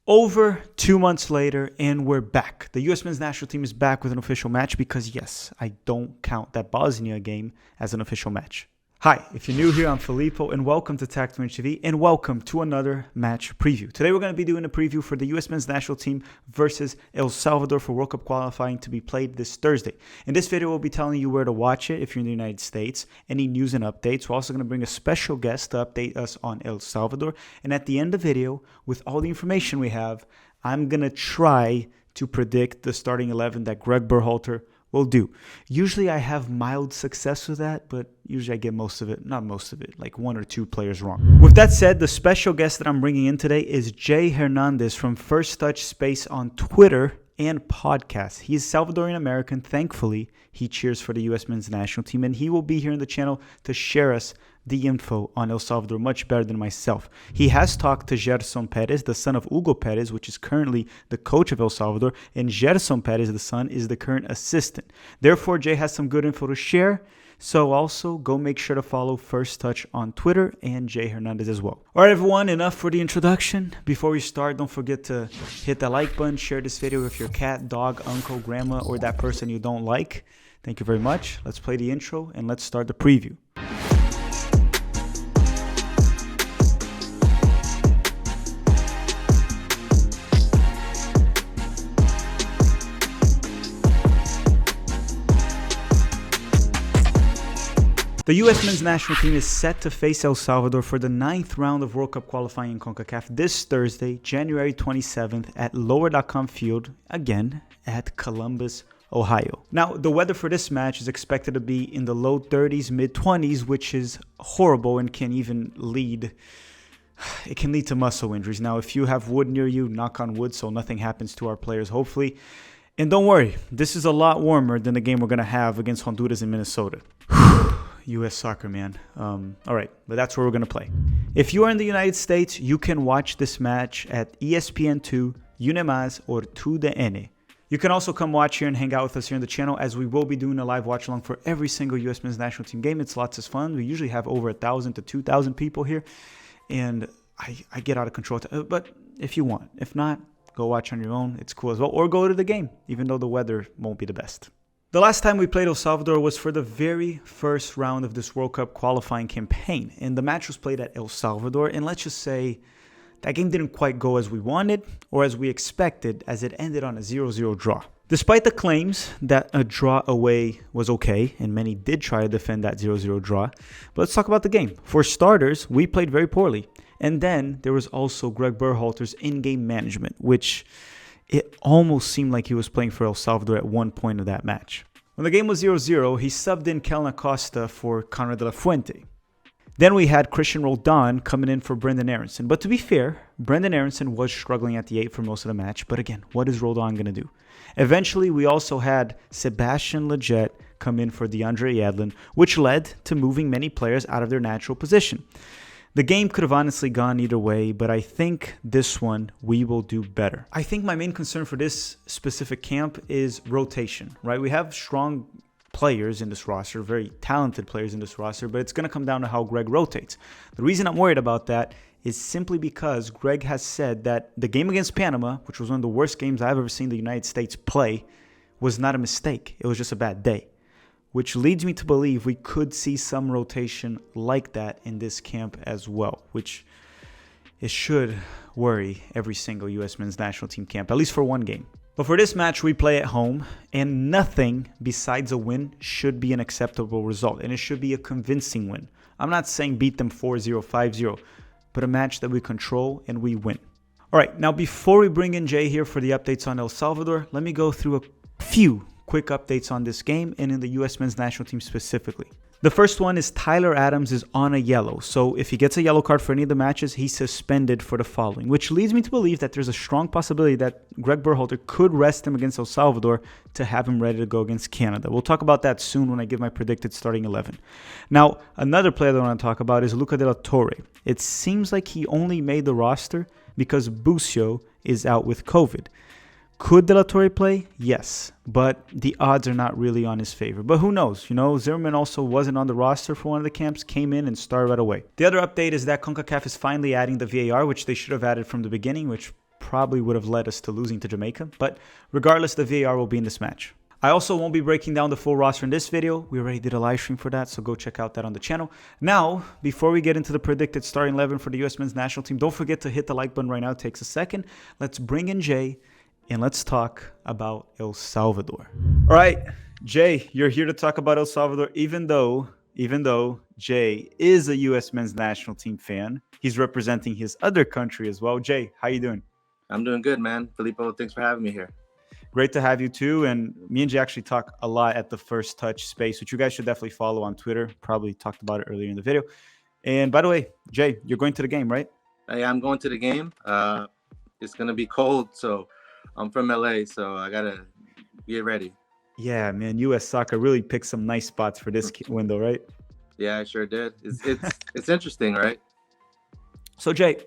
Over 2 months later, and we're back. The U.S. men's national team is back with an official match because, yes, I don't count that Bosnia game as an official match. Hi, if you're new here, I'm Filippo, and welcome to FuboTV, and welcome to another match preview. Today we're going to be doing a preview for the U.S. men's national team versus El Salvador for World Cup qualifying to be played this Thursday. In this video, we'll be telling you where to watch it if you're in the United States, any news and updates. We're also going to bring a special guest to update us on El Salvador. And at the end of the video, with all the information we have, I'm going to try to predict the starting 11 that Greg Berhalter will do. Usually I have mild success with that, but usually I get most of it, not most of it, like one or two players wrong. With that said, the special guest that I'm bringing in today is Jay Hernandez from First Touch Space on Twitter and podcast. He's Salvadorian American. Thankfully, he cheers for the U.S. men's national team, and he will be here in the channel to share us the info on El Salvador much better than myself. He has talked to Gerson Perez, the son of Hugo Perez, which is currently the coach of El Salvador, and Gerson Perez, the son, is the current assistant. Therefore, Jay has some good info to share. So also go make sure to follow First Touch on Twitter and Jay Hernandez as well. All right, everyone, enough for the introduction. Before we start, don't forget to hit the like button, share this video with your cat, dog, uncle, grandma, or that person you don't like. Thank you very much. Let's play the intro and let's start the preview. The U.S. men's national team is set to face El Salvador for the 9th round of World Cup qualifying in CONCACAF this Thursday, January 27th at Lower.com Field, again at Columbus, Ohio. Now, the weather for this match is expected to be in the low 30s, mid 20s, which is horrible and can even lead to muscle injuries. Now, if you have wood near you, knock on wood so nothing happens to our players, hopefully. And don't worry, this is a lot warmer than the game we're going to have against Honduras in Minnesota. U.S. soccer, man. All right, but that's where we're going to play. If you are in the United States, you can watch this match at ESPN2, UNEMAS, or 2DN. You can also come watch here and hang out with us here on the channel, as we will be doing a live watch along for every single U.S. men's national team game. It's lots of fun. We usually have over 1,000 to 2,000 people here, and I get out of control. But if you want, if not, go watch on your own. It's cool as well. Or go to the game, even though the weather won't be the best. The last time we played El Salvador was for the very first round of this World Cup qualifying campaign, and the match was played at El Salvador, and let's just say that game didn't quite go as we wanted or as we expected, as it ended on a 0-0 draw. Despite the claims that a draw away was okay, and many did try to defend that 0-0 draw, but let's talk about the game. For starters, we played very poorly, and then there was also Greg Berhalter's in-game management, which it almost seemed like he was playing for El Salvador at one point of that match. When the game was 0-0, he subbed in Kelna Costa for Conrad de la Fuente. Then we had Christian Roldan coming in for Brendan Aronson. But to be fair, Brendan Aronson was struggling at the 8 for most of the match. But again, what is Roldan going to do? Eventually, we also had Sebastian Lletget come in for DeAndre Yedlin, which led to moving many players out of their natural position. The game could have honestly gone either way, but I think this one we will do better. I think my main concern for this specific camp is rotation, right? We have strong players in this roster, very talented players in this roster, but it's going to come down to how Greg rotates. The reason I'm worried about that is simply because Greg has said that the game against Panama, which was one of the worst games I've ever seen the United States play, was not a mistake. It was just a bad day, which leads me to believe we could see some rotation like that in this camp as well, which it should worry every single U.S. men's national team camp, at least for one game. But for this match, we play at home, and nothing besides a win should be an acceptable result, and it should be a convincing win. I'm not saying beat them 4-0, 5-0, but a match that we control and we win. All right, now before we bring in Jay here for the updates on El Salvador, let me go through a few quick updates on this game and in the U.S. men's national team specifically. The first one is Tyler Adams is on a yellow. So if he gets a yellow card for any of the matches, he's suspended for the following, which leads me to believe that there's a strong possibility that Greg Berhalter could rest him against El Salvador to have him ready to go against Canada. We'll talk about that soon when I give my predicted starting 11. Now, another player that I want to talk about is Luca de la Torre. It seems like he only made the roster because Bucio is out with COVID. Could De La Torre play? Yes, but the odds are not really on his favor. But who knows? You know, Zimmerman also wasn't on the roster for one of the camps, came in and started right away. The other update is that CONCACAF is finally adding the VAR, which they should have added from the beginning, which probably would have led us to losing to Jamaica. But regardless, the VAR will be in this match. I also won't be breaking down the full roster in this video. We already did a live stream for that, so go check out that on the channel. Now, before we get into the predicted starting 11 for the U.S. men's national team, don't forget to hit the like button right now. It takes a second. Let's bring in Jay, and let's talk about El Salvador. All right, Jay, you're here to talk about El Salvador, even though Jay is a U.S. men's national team fan. He's representing his other country as well. Jay, how you doing? I'm doing good, man. Filippo, thanks for having me here. Great to have you too. And me and Jay actually talk a lot at the First Touch space, which you guys should definitely follow on Twitter. Probably talked about it earlier in the video. And by the way, Jay, you're going to the game, right? Hey, I'm going to the game. It's going to be cold, so I'm from LA, so I got to get ready. Yeah, man, U.S. soccer really picked some nice spots for this window, right? Yeah, I sure did. It's interesting, right? So, Jay,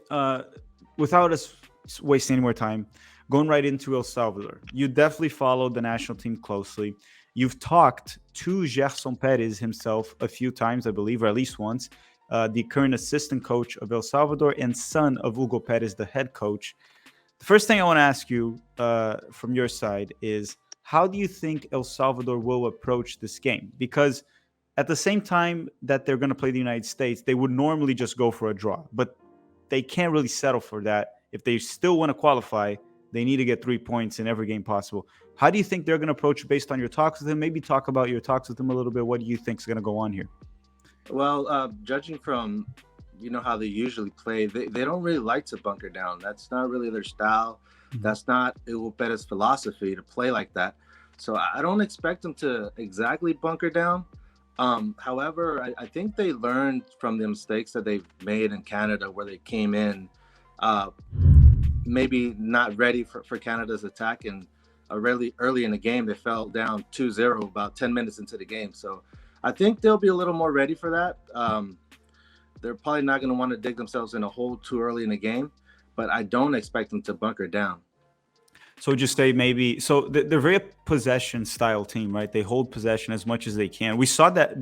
without us wasting any more time, going right into El Salvador, you definitely followed the national team closely. You've talked to Gerson Perez himself a few times, I believe, or at least once, the current assistant coach of El Salvador and son of Hugo Perez, the head coach. The first thing I want to ask you from your side is, how do you think El Salvador will approach this game? Because at the same time that they're going to play the United States, they would normally just go for a draw, but they can't really settle for that. If they still want to qualify, they need to get 3 points in every game possible. How do you think they're going to approach it based on your talks with him? Maybe talk about your talks with him a little bit. What do you think is going to go on here? Well, judging from, how they usually play, they don't really like to bunker down. That's not really their style. Mm-hmm. That's not Hugo Perez's philosophy to play like that. So I don't expect them to exactly bunker down. However, I think they learned from the mistakes that they've made in Canada, where they came in maybe not ready for Canada's attack, and really early in the game they fell down 2-0 about 10 minutes into the game. So I think they'll be a little more ready for that. They're probably not going to want to dig themselves in a hole too early in the game, but I don't expect them to bunker down. So just say maybe, so they're very possession style team, right? They hold possession as much as they can. We saw that,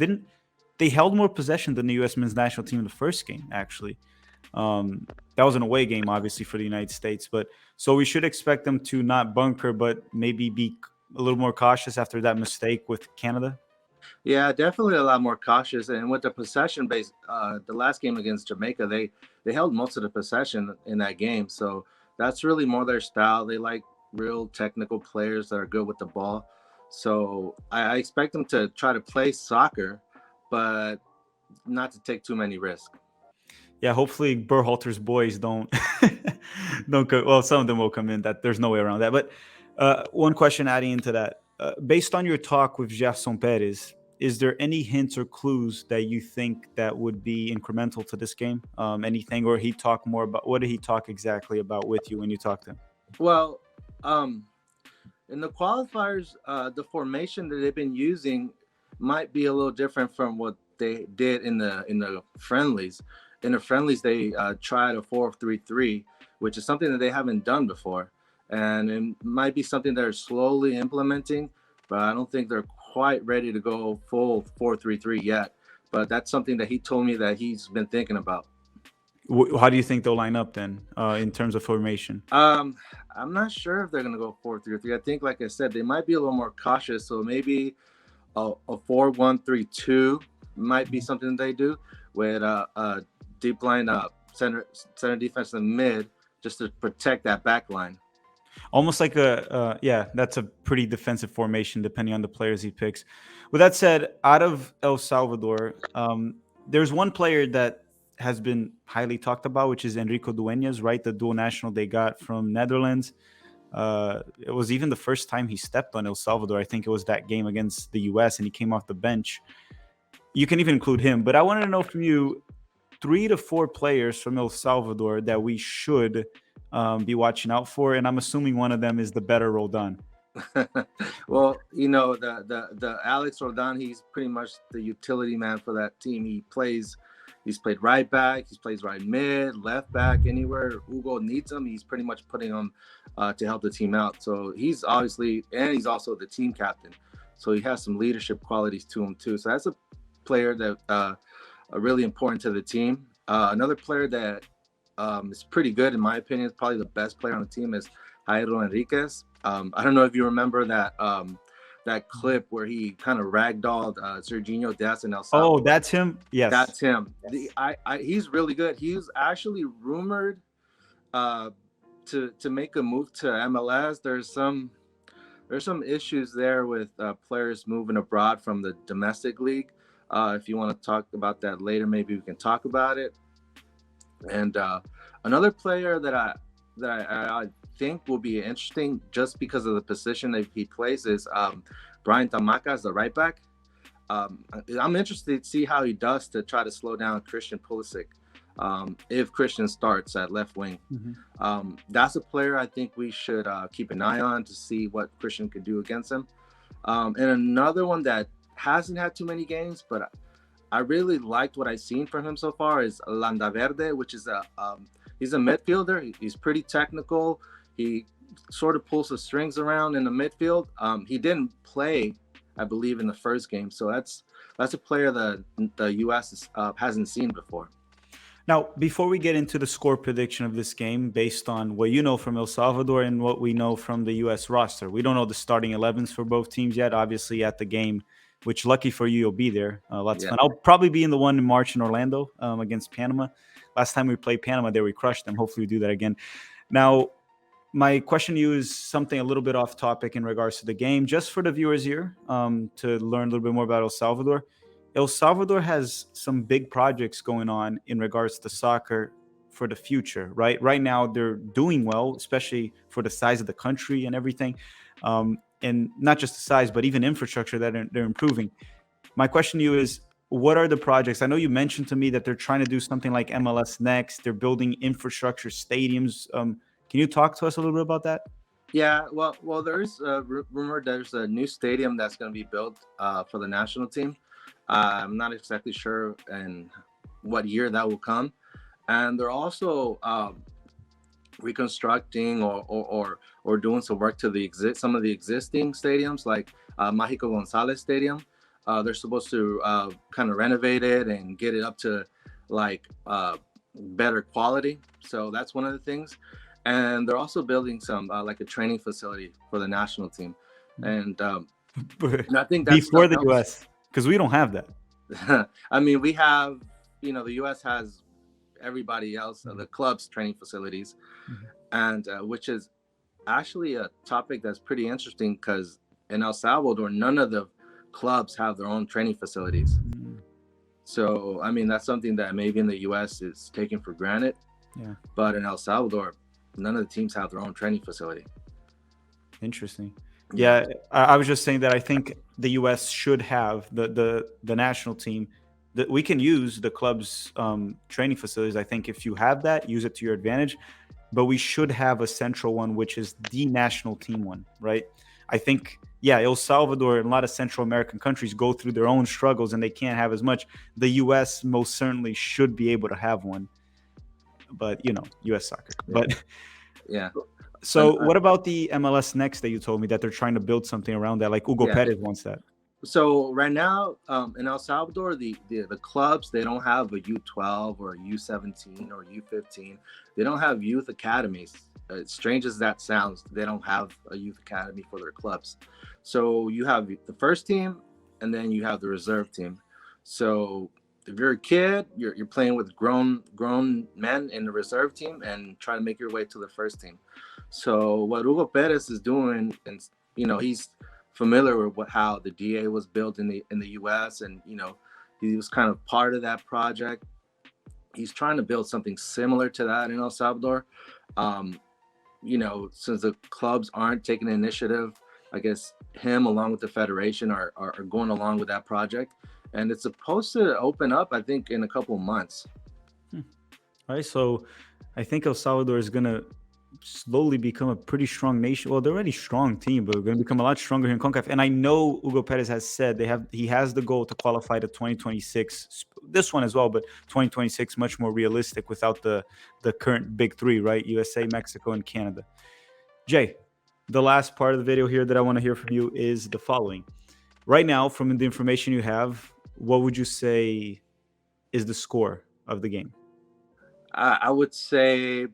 they held more possession than the U.S. men's national team in the first game, actually. That was an away game, obviously, for the United States. But so we should expect them to not bunker, but maybe be a little more cautious after that mistake with Canada. Yeah, definitely a lot more cautious. And with the possession base, the last game against Jamaica, they held most of the possession in that game. So that's really more their style. They like real technical players that are good with the ball. So I expect them to try to play soccer, but not to take too many risks. Yeah, hopefully Berhalter's boys don't go. Well, some of them will come in. That there's no way around that. But one question adding into that, based on your talk with Gerson Perez, is there any hints or clues that you think that would be incremental to this game? Anything, or he talk more about, what did he talk exactly about with you when you talked to him? Well, in the qualifiers, the formation that they've been using might be a little different from what they did in the friendlies. In the friendlies, they tried a 4-3-3, which is something that they haven't done before. And it might be something they're slowly implementing, but I don't think they're quite ready to go full 4-3-3 yet. But that's something that he told me that he's been thinking about. How do you think they'll line up then in terms of formation? I'm not sure if they're going to go 4-3-3. I think, like I said, they might be a little more cautious. So maybe a 4-1-3-2 might be something they do with a deep line center defense in mid, just to protect that back line. Almost like that's a pretty defensive formation depending on the players he picks. With that said, out of El Salvador, there's one player that has been highly talked about, which is Enrico Dueñas, right? The dual national they got from Netherlands. It was even the first time he stepped on El Salvador. I think it was that game against the US, and he came off the bench. You can even include him. But I wanted to know from you, 3 to 4 players from El Salvador that we should be watching out for, and I'm assuming one of them is the better Roldan. Well, the Alex Roldan, he's pretty much the utility man for that team. He's played right back, he plays right mid, left back, anywhere Hugo needs him, he's pretty much putting him to help the team out. So he's obviously, and he's also the team captain, so he has some leadership qualities to him too. So that's a player that are really important to the team. Another player that is pretty good in my opinion. It's probably the best player on the team is Jairo Enriquez. I don't know if you remember that clip where he kind of ragdolled Serginho Dest in El Oh, Salvador. that's him? Yes. That's him. He's really good. He's actually rumored uh, to make a move to MLS. There's some issues there with players moving abroad from the domestic league. If you want to talk about that later, maybe we can talk about it. And another player that I think will be interesting just because of the position that he plays is Brian Tamaka as the right back. I'm interested to see how he does to try to slow down Christian Pulisic if Christian starts at left wing. That's a player I think we should keep an eye on to see what Christian could do against him. And another one that hasn't had too many games, but I really liked what I've seen from him so far is Landaverde, which is he's a midfielder. He's pretty technical. He sort of pulls the strings around in the midfield. He didn't play, I believe, in the first game, so that's a player that the U.S. hasn't seen before. Now, before we get into the score prediction of this game, based on what you know from El Salvador and what we know from the U.S. roster, we don't know the starting 11s for both teams yet. Obviously, at the game, which lucky for you, you'll be there. Lots of fun. I'll probably be in the one in March in Orlando against Panama. Last time we played Panama there, we crushed them. Hopefully we do that again. Now, my question to you is something a little bit off topic in regards to the game, just for the viewers here to learn a little bit more about El Salvador. El Salvador has some big projects going on in regards to soccer for the future, right? Right now, they're doing well, especially for the size of the country and everything. And not just the size, but even infrastructure that they're improving. My question to you is, what are the projects? I know you mentioned to me that they're trying to do something like MLS Next. They're building infrastructure, stadiums. Can you talk to us a little bit about that? Yeah, well, there's rumor there's a new stadium that's going to be built for the national team. I'm not exactly sure in what year that will come, and they're also reconstructing or doing some work to some of the existing stadiums, like Mágico González Stadium. They're supposed to kind of renovate it and get it up to like better quality. So that's one of the things. And they're also building some like a training facility for the national team. And I think that's before the U.S. because we don't have that. I mean, we have, the U.S. has everybody else, the club's training facilities, and which is actually a topic that's pretty interesting because in El Salvador, none of the clubs have their own training facilities. So, I mean, that's something that maybe in the U.S. is taken for granted. Yeah. But in El Salvador, none of the teams have their own training facility. Interesting. Yeah, I was just saying that I think the U.S. should have the national team. That we can use the club's training facilities. I think if you have that, use it to your advantage. But we should have a central one, which is the national team one, right? I think, El Salvador and a lot of Central American countries go through their own struggles and they can't have as much. The U.S. most certainly should be able to have one. But, U.S. soccer. Yeah. But yeah. So what about the MLS Next that you told me that they're trying to build something around that? Like Hugo Perez wants that. So right now in El Salvador, the clubs, they don't have a U12 or a U17 or U15. They don't have youth academies. As strange as that sounds, they don't have a youth academy for their clubs. So you have the first team and then you have the reserve team. So if you're a kid, you're playing with grown men in the reserve team and try to make your way to the first team. So what Hugo Perez is doing, and he's familiar with how the DA was built in the U.S. and he was kind of part of that project. He's trying to build something similar to that in El Salvador. Since the clubs aren't taking the initiative, I guess him along with the federation are going along with that project, and it's supposed to open up, I think, in a couple of months. All right, so I think El Salvador is gonna slowly become a pretty strong nation. Well, they're already a strong team, but we're going to become a lot stronger here in CONCACAF. And I know Hugo Perez has said he has the goal to qualify to 2026. This one as well, but 2026 much more realistic without the current big three, right? USA, Mexico, and Canada. Jay, the last part of the video here that I want to hear from you is the following. Right now, from the information you have, what would you say is the score of the game? I would say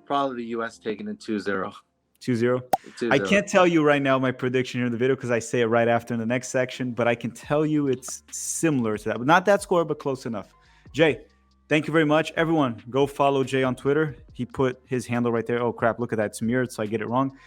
probably the U.S. taking it 2-0. 2-0. I can't tell you right now my prediction here in the video because I say it right after in the next section, but I can tell you it's similar to that. But not that score, but close enough. Jay, thank you very much. Everyone, go follow Jay on Twitter. He put his handle right there. Oh, crap. Look at that. It's mirrored, so I get it wrong.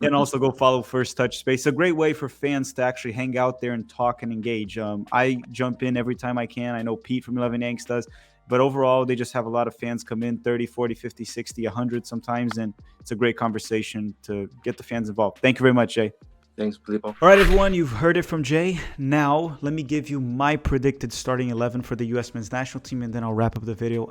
And also go follow First Touch Space. A great way for fans to actually hang out there and talk and engage. I jump in every time I can. I know Pete from 11 Yanks does. But overall, they just have a lot of fans come in, 30, 40, 50, 60, 100 sometimes. And it's a great conversation to get the fans involved. Thank you very much, Jay. Thanks, Filippo. All right, everyone, you've heard it from Jay. Now, let me give you my predicted starting 11 for the U.S. men's national team, and then I'll wrap up the video.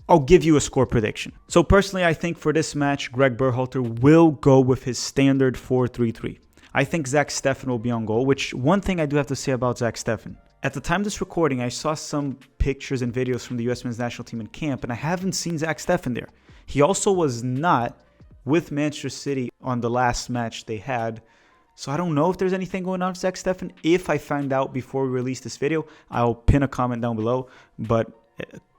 I'll give you a score prediction. So personally, I think for this match, Greg Berhalter will go with his standard 4-3-3. I think Zach Steffen will be on goal, which one thing I do have to say about Zach Steffen. At the time of this recording, I saw some pictures and videos from the U.S. men's national team in camp, and I haven't seen Zach Steffen there. He also was not with Manchester City on the last match they had. So I don't know if there's anything going on with Zach Steffen. If I find out before we release this video, I'll pin a comment down below. But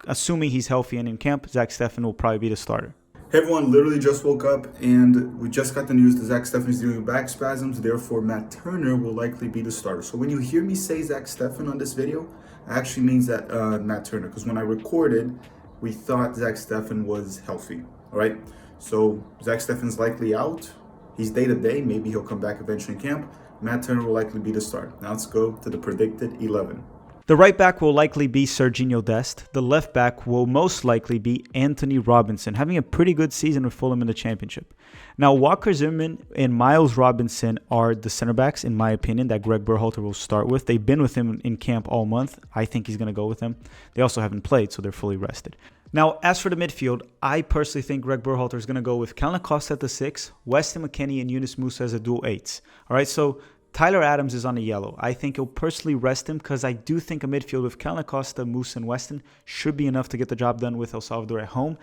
assuming he's healthy and in camp, Zach Steffen will probably be the starter. Hey everyone, literally just woke up and we just got the news that Zach Steffen is dealing with back spasms. Therefore, Matt Turner will likely be the starter. So when you hear me say Zach Steffen on this video, it actually means that Matt Turner. Because when I recorded, we thought Zach Steffen was healthy. All right. So Zach Steffen's likely out. He's day-to-day. Maybe he'll come back eventually in camp. Matt Turner will likely be the starter. Now let's go to the predicted 11. The right back will likely be Serginho Dest. The left back will most likely be Anthony Robinson, having a pretty good season with Fulham in the championship. Now, Walker Zimmerman and Miles Robinson are the center backs, in my opinion, that Greg Berhalter will start with. They've been with him in camp all month. I think he's going to go with them. They also haven't played, so they're fully rested. Now, as for the midfield, I personally think Greg Berhalter is going to go with Callan Acosta at the 6, Weston McKennie and Yunus Musa as a dual 8s. All right, so Tyler Adams is on the yellow. I think he'll personally rest him because I do think a midfield with Callan Acosta, Musa, and Weston should be enough to get the job done with El Salvador at home,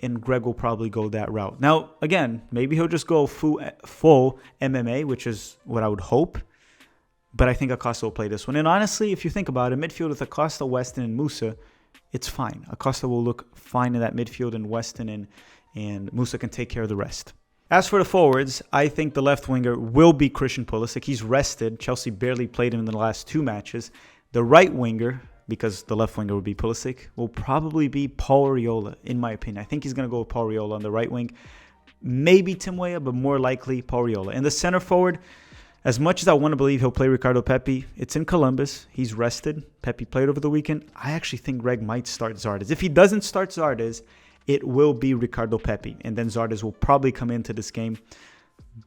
and Greg will probably go that route. Now, again, maybe he'll just go full MMA, which is what I would hope, but I think Acosta will play this one. And honestly, if you think about it, midfield with Acosta, Weston, and Musa, it's fine. Acosta will look fine in that midfield, and Weston and Musa can take care of the rest. As for the forwards, I think the left winger will be Christian Pulisic. He's rested. Chelsea barely played him in the last 2 matches. The right winger, because the left winger would be Pulisic, will probably be Paul Arriola, in my opinion. I think he's going to go with Paul Arriola on the right wing. Maybe Tim Weah, but more likely Paul Arriola. And the center forward, as much as I want to believe he'll play Ricardo Pepi, it's in Columbus. He's rested. Pepi played over the weekend. I actually think Greg might start Zardes. If he doesn't start Zardes, it will be Ricardo Pepi, and then Zardes will probably come into this game.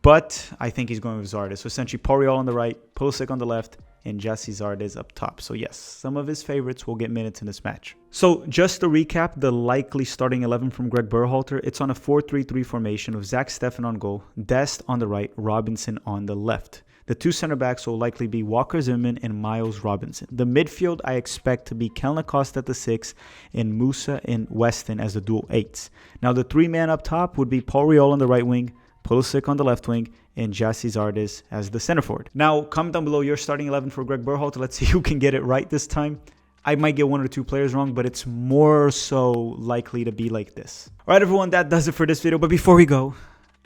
But I think he's going with Zardes. So essentially, Paul Arriola on the right, Pulisic on the left, and Jesse Zardes up top. So yes, some of his favorites will get minutes in this match. So just to recap, the likely starting 11 from Greg Berhalter, it's on a 4-3-3 formation with Zach Steffen on goal, Dest on the right, Robinson on the left. The 2 center backs will likely be Walker Zimmerman and Miles Robinson. The midfield I expect to be Callan Acosta at the 6 and Musa and Weston as the dual 8s. Now the 3-man up top would be Paul Arriola on the right wing, Pulisic on the left wing, and Jesse Zardes as the center forward. Now comment down below your starting 11 for Greg Berhalter. Let's see who can get it right this time. I might get 1 or 2 players wrong, but it's more so likely to be like this. All right, everyone, that does it for this video. But before we go,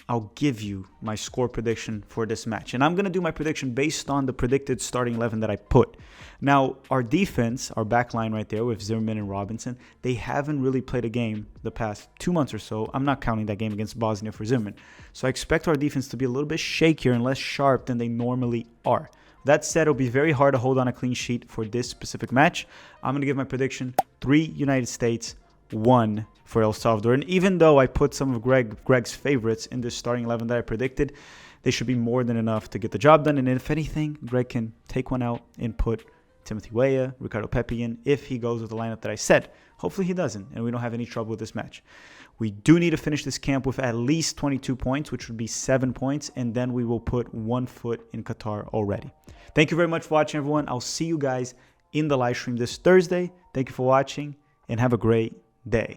I'll give you my score prediction for this match. And I'm going to do my prediction based on the predicted starting 11 that I put. Now, our defense, our back line right there with Zimmerman and Robinson, they haven't really played a game the past 2 months or so. I'm not counting that game against Bosnia for Zimmerman. So I expect our defense to be a little bit shakier and less sharp than they normally are. That said, it'll be very hard to hold on a clean sheet for this specific match. I'm going to give my prediction 3 United States, 1 for El Salvador. And even though I put some of Greg's favorites in this starting 11 that I predicted, they should be more than enough to get the job done. And if anything, Greg can take one out and put Timothy Weah, Ricardo Pepi in if he goes with the lineup that I said. Hopefully he doesn't, and we don't have any trouble with this match. We do need to finish this camp with at least 22 points, which would be 7 points, and then we will put 1 foot in Qatar already. Thank you very much for watching, everyone. I'll see you guys in the live stream this Thursday. Thank you for watching, and have a great day.